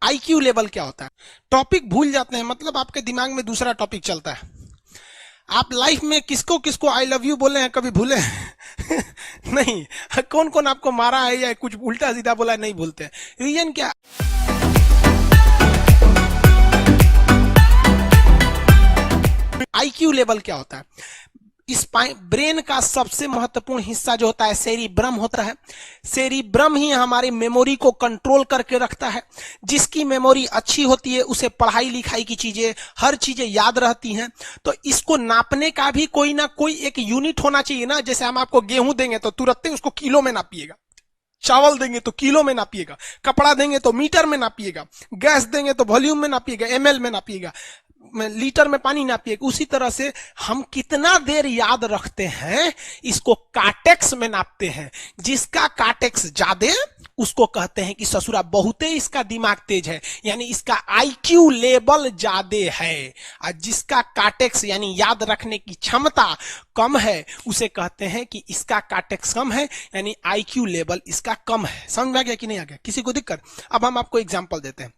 IQ level क्या होता है? टॉपिक भूल जाते हैं, मतलब आपके दिमाग में दूसरा टॉपिक चलता है। आप लाइफ में किसको किसको आई लव यू बोले हैं, कभी भूले हैं? नहीं। कौन कौन आपको मारा है या कुछ उल्टा सीधा बोला है, नहीं भूलते। रीजन क्या? आईक्यू लेवल क्या होता है? ब्रेन का सबसे महत्वपूर्ण हिस्सा जो होता है सेरिब्रम होता है। सेरिब्रम ही हमारी मेमोरी को कंट्रोल करके रखता है। जिसकी मेमोरी अच्छी होती है उसे पढ़ाई लिखाई की चीजें, हर चीजें याद रहती हैं। तो इसको नापने का भी कोई ना कोई एक यूनिट होना चाहिए ना। जैसे हम आपको गेहूं देंगे तो तुरंत उसको किलो में नापिएगा, चावल देंगे तो किलो में नापिएगा, कपड़ा देंगे तो मीटर में नापिएगा, गैस देंगे तो वॉल्यूम में नापिएगा, एमएल में नापिएगा, लीटर में पानी नापिएगा। उसी तरह से हम कितना देर याद रखते हैं इसको काटेक्स में नापते हैं। जिसका काटेक्स ज्यादा उसको कहते हैं कि ससुरा बहुते इसका दिमाग तेज है, यानी इसका आईक्यू लेवल ज्यादा है। और जिसका काटेक्स यानी याद रखने की क्षमता कम है उसे कहते हैं कि इसका काटेक्स कम है, यानी आईक्यू लेवल इसका कम है। समझ में आ गया कि नहीं आ गया? किसी को दिक्कत? अब हम आपको एग्जांपल देते हैं।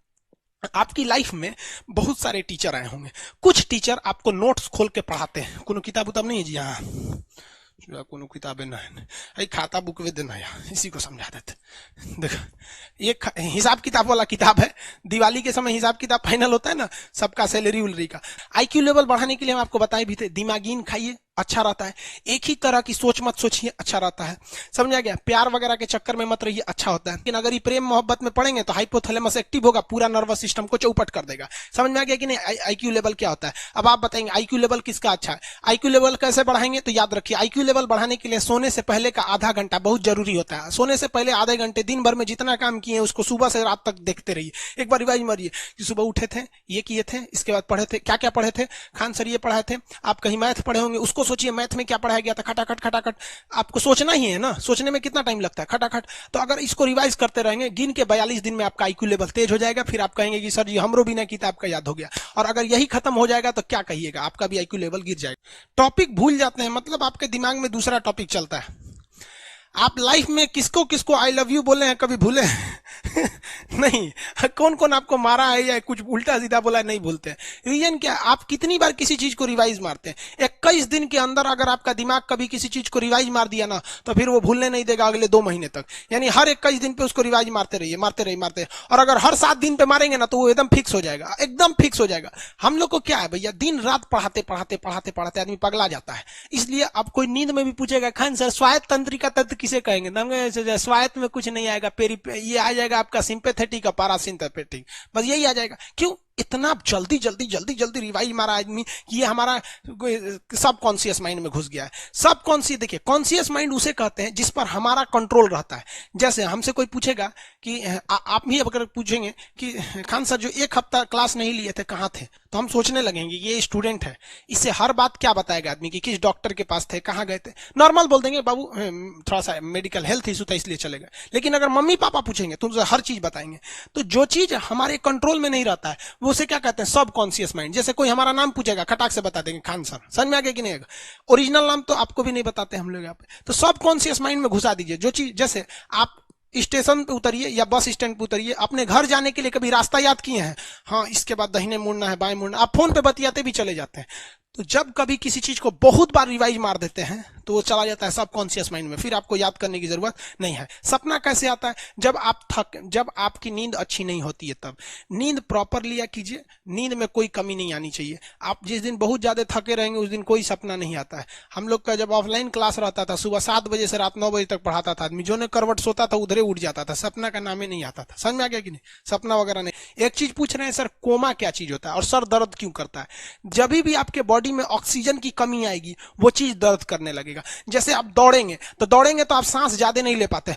आपकी लाइफ में बहुत सारे टीचर आए होंगे। कुछ टीचर आपको नोट्स खोल के पढ़ाते हैं। कोनो किताब उताब नहीं है जी? यहाँ कोनो किताबें ना है, खाता बुक वे देना है, इसी को समझा देते। देखो, ये हिसाब किताब वाला किताब है। दिवाली के समय हिसाब किताब फाइनल होता है ना, सबका सैलरी उलरी का। आईक्यू लेवल बढ़ाने के लिए हम आपको बताए भी थे, दिमागीन खाइए, अच्छा रहता है। एक ही तरह की सोच मत सोचिए, अच्छा रहता है। समझा गया? प्यार वगैरह के चक्कर में मत रहिए, अच्छा होता है। लेकिन अगर ये प्रेम मोहब्बत में पड़ेंगे तो हाइपोथैलेमस एक्टिव होगा, पूरा नर्वस सिस्टम को चौपट कर देगा। समझ में आ गया कि नहीं? आईक्यू लेवल क्या होता है? अब आप बताएंगे आईक्यू लेवल किसका अच्छा है। आईक्यू लेवल कैसे बढ़ाएंगे? तो याद रखिए, आईक्यू लेवल बढ़ाने के लिए सोने से पहले का आधा घंटा बहुत जरूरी होता है। सोने से पहले आधे घंटे दिन भर में जितना काम किए उसको सुबह से रात तक देखते रहिए। एक बार रिवाइज मारिए कि सुबह उठे थे, ये किए थे, इसके बाद पढ़े थे, क्या क्या पढ़े थे। खान सर ये पढ़ाए थे, आप कहीं मैथ पढ़े होंगे, उसको सोचिए मैथ में क्या पढ़ाया गया था। खटाखट खटाखट आपको सोचना ही है ना, सोचने में कितना टाइम लगता है, खटाखट। तो अगर इसको रिवाइज करते रहेंगे, गिन के 42 दिन में आपका आईक्यू लेवल तेज हो जाएगा। फिर आप कहेंगे कि सर जी हमरो बिना किताब का याद हो गया। और अगर यही खत्म हो जाएगा तो क्या कहिएगा, आपका भी आईक्यू लेवल गिर जाएगा। टॉपिक भूल जाते हैं, मतलब आपके दिमाग में दूसरा टॉपिक चलता है। आप लाइफ में किसको किसको आई लव यू बोले हैं, कभी भूले हैं? नहीं। कौन कौन आपको मारा है या कुछ उल्टा सीधा बोला है, नहीं भूलते। रीजन क्या? आप कितनी बार किसी चीज को रिवाइज मारते हैं। 21 दिन के अंदर अगर आपका दिमाग कभी किसी चीज को रिवाइज मार दिया ना, तो फिर वो भूलने नहीं देगा अगले 2 महीने तक। यानी हर 21 दिन पे उसको रिवाइज मारते रहिए, मारते रहिए, मारते। और अगर हर 7 दिन पे मारेंगे ना तो वो एकदम फिक्स हो जाएगा, एकदम फिक्स हो जाएगा। हम लोग को क्या है भैया, दिन रात पढ़ाते पढ़ाते पढ़ाते पढ़ाते आदमी पगला जाता है। इसलिए अब कोई नींद में भी पूछेगा खान सर स्वायत्त तंत्रिका तत्व किसे कहेंगे, स्वायत्त में कुछ नहीं आएगा, ये आ जाएगा आपका सिंपैथेटिक और पैरासिम्पैथेटिक, बस यही आ जाएगा। क्यों इतना जल्दी जल्दी जल्दी जल्दी रिवाइज मारा आदमी? ये हमारा सब कॉन्शियस माइंड में घुस गया है। सब कॉन्शियस, देखिए कॉन्शियस माइंड उसे कहते हैं जिस पर हमारा कंट्रोल रहता है। जैसे हमसे कोई पूछेगा कि आप भी अगर पूछेंगे कि खान सर जो 1 हफ्ता क्लास नहीं लिए थे कहाँ थे, तो हम सोचने लगेंगे ये स्टूडेंट है, इससे हर बात क्या बताएगा आदमी कि किस डॉक्टर के पास थे, कहाँ गए थे। नॉर्मल बोल देंगे बाबू थोड़ा सा मेडिकल हेल्थ इशू था इसलिए चले गए। लेकिन अगर मम्मी पापा पूछेंगे तो हर चीज बताएंगे। तो जो चीज हमारे कंट्रोल में नहीं रहता है वो उसे क्या कहते हैं, सब कॉन्शियस माइंड। जैसे कोई हमारा नाम पूछेगा, खटाक से बता देंगे खान सर, समझ में आ गया कि नहीं आएगा? ओरिजिनल नाम तो आपको भी नहीं बताते हम लोग यहाँ पे। तो सब कॉन्शियस माइंड में घुसा दीजिए जो चीज। जैसे आप स्टेशन पे उतरिए या बस स्टैंड पे उतरिए, अपने घर जाने के लिए कभी रास्ता याद किए हैं? हाँ, इसके बाद दाहिने मुड़ना है, बाएं मुड़ना। आप फोन पे बतियाते भी चले जाते हैं। तो जब कभी किसी चीज को बहुत बार रिवाइज मार देते हैं तो वो चला जाता है सब कॉन्शियस माइंड में, फिर आपको याद करने की जरूरत नहीं है। सपना कैसे आता है? जब आपकी नींद अच्छी नहीं होती है तब। नींद प्रॉपर लिया कीजिए, नींद में कोई कमी नहीं आनी चाहिए। आप जिस दिन बहुत ज्यादा थके रहेंगे उस दिन कोई सपना नहीं आता है। हम लोग का जब ऑफलाइन क्लास रहता था, सुबह 7 बजे से रात 9 बजे तक पढ़ाता था आदमी, जो ने करवट सोता था उधरे उठ जाता था, सपना का नाम ही नहीं आता था। समझ में आ गया कि नहीं? सपना वगैरह नहीं। एक चीज पूछ रहे हैं सर, कोमा क्या चीज होता है और सर दर्द क्यों करता है? जब भी आपके बॉडी में ऑक्सीजन की कमी आएगी वो चीज दर्द करने लगेगा। जैसे आप दौड़ेंगे तो आप सांस ज्यादा नहीं ले पाते,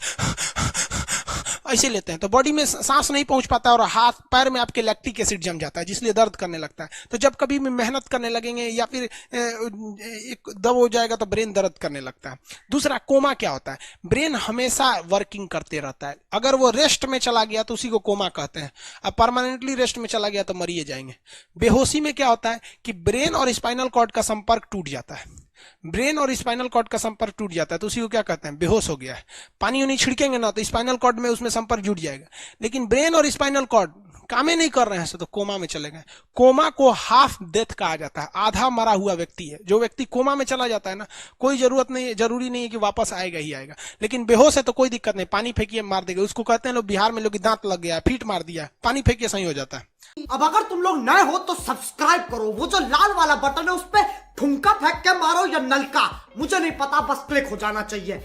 ऐसे लेते हैं तो बॉडी में सांस नहीं पहुंच पाता और हाथ पैर में आपके लैक्टिक एसिड जम जाता है, जिसलिए दर्द करने लगता है। तो जब कभी भी मेहनत करने लगेंगे या फिर एक दब हो जाएगा तो ब्रेन दर्द करने लगता है। दूसरा, कोमा क्या होता है? ब्रेन हमेशा वर्किंग करते रहता है। अगर वो रेस्ट में चला गया तो उसी को कोमा कहते हैं। अब परमानेंटली रेस्ट में चला गया तो मरिए जाएंगे। बेहोशी में क्या होता है कि ब्रेन और स्पाइनल कॉर्ड का संपर्क टूट जाता है। ब्रेन और स्पाइनल कॉर्ड का संपर्क टूट जाता है तो उसी को क्या कहते हैं? बेहोश हो गया है। पानी उनी छिड़केंगे ना तो स्पाइनल कॉर्ड में उसमें संपर्क जुट जाएगा। लेकिन ब्रेन और स्पाइनल कॉर्ड कामें नहीं कर रहे हैं तो कोमा में चले गए। कोमा को हाफ डेथ कहा जाता है, आधा मरा हुआ व्यक्ति है। जो व्यक्ति कोमा में चला जाता है ना, कोई जरूरी नहीं है कि वापस आएगा ही आएगा, लेकिन बेहोश है तो कोई दिक्कत नहीं, पानी फेंकिए मार देगा उसको। कहते हैं लोग बिहार में, लोग दांत लग गया, फीट मार दिया, पानी फेंकिए सही हो जाता है। अब अगर तुम लोग नए हो तो सब्सक्राइब करो, वो जो लाल वाला बटन है उस पे ठुमका फेंक के मारो या नलका, मुझे नहीं पता, बस क्लिक हो जाना चाहिए।